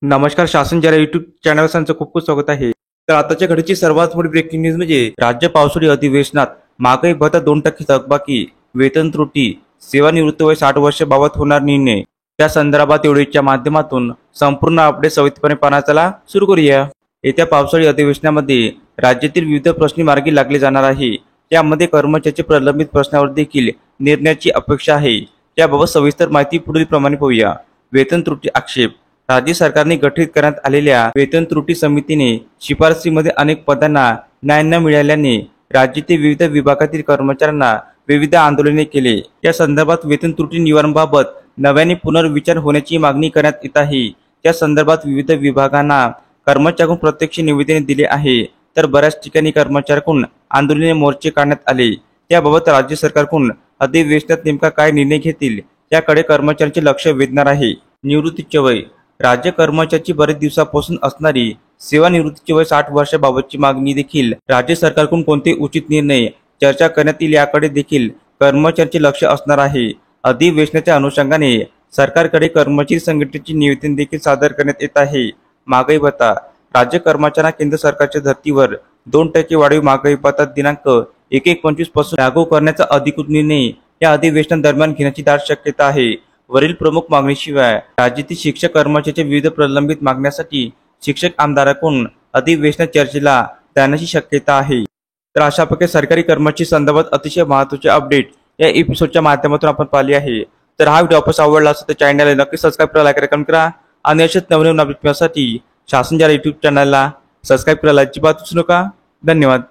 नमस्कार. शासन जरा युट्यूब चॅनल खूप खूप स्वागत आहे. तर आताच्या घडीची सर्वात मोठी ब्रेकिंग न्यूज म्हणजे राज्य पावसाळी अधिवेशनात महागाई भत्ता 2% थकबाकी, वेतन त्रुटी, सेवानिवृत्ती वय 60 वर्ष बाबत होणार निर्णय. त्या संदर्भात एवढीच्या माध्यमातून संपूर्ण अपडेट सविस्तरपणे पाहण्याला सुरू करूया. येत्या पावसाळी अधिवेशनामध्ये राज्यातील विविध प्रश्न मार्गी लागले जाणार आहे. यामध्ये कर्मचाऱ्यांचे प्रलंबित प्रश्नावर देखील निर्णयाची अपेक्षा आहे. याबाबत सविस्तर माहिती पुढील प्रमाणे पाहूया. वेतन त्रुटी आक्षेप. राज्य सरकारने गठीत करण्यात आलेल्या वेतन त्रुटी समितीने शिफारसीमध्ये अनेक पदांना न्याय न मिळाल्याने राज्यातील विविध विभागातील कर्मचाऱ्यांना विविध आंदोलने केले. या संदर्भात वेतन त्रुटी निवारणाबाबत नव्याने पुनर्विचार होण्याची मागणी करण्यात येत आहे. त्या संदर्भात विविध विभागांना कर्मचाऱ्यांकडून प्रत्यक्ष निवेदने दिले आहे, तर बऱ्याच ठिकाणी कर्मचाऱ्यांकडून आंदोलने मोर्चे काढण्यात आले. त्याबाबत राज्य सरकारकडून अधिवेशनात नेमका काय निर्णय घेतील याकडे कर्मचाऱ्यांचे लक्ष वेधणार आहे. निवृत्तीचे वय. राज्य कर्मचाऱ्यांची बरेच दिवसापासून असणारी सेवानिवृत्तीचे वय 60 वर्षाबाबतची मागणी देखील राज्य सरकारकडून कोणते उचित निर्णय चर्चा करण्यात येईल याकडे देखील कर्मचाऱ्यांचे लक्ष असणार आहे. अधिवेशनाच्या अनुषंगाने सरकारकडे कर्मचारी संघटनेचे निवेदन देखील सादर करण्यात येत आहे. महागाई भत्ता. राज्य कर्मचाऱ्यांना केंद्र सरकारच्या धर्तीवर 2% वाढीव महागाई भत्ता दिनांक 1/1/25 पासून लागू करण्याचा अधिकृत निर्णय या अधिवेशनादरम्यान घेण्याची दाट शक्यता आहे. वरील प्रमुख मागणीशिवाय राज्यातील शिक्षक कर्मचाऱ्यांच्या विविध प्रलंबित मागण्यासाठी शिक्षक आमदारांकडून अधिवेशनात चर्चेला जाण्याची शक्यता आहे. तर अशा प्रकारे सरकारी कर्मचारी संदर्भात अतिशय महत्त्वाचे अपडेट या एपिसोडच्या माध्यमातून आपण पाहिले आहे. तर हा व्हिडिओ आपल्याला आवडला असेल तर चॅनलला नक्की सबस्क्राईब करा, लाईक करा, कमेंट करा आणि अशाच नवनवीन अपडेट मिळण्यासाठी शासन जरा युट्यूब चॅनलला सबस्क्राईब करायला अजिबात विसरू नका. धन्यवाद.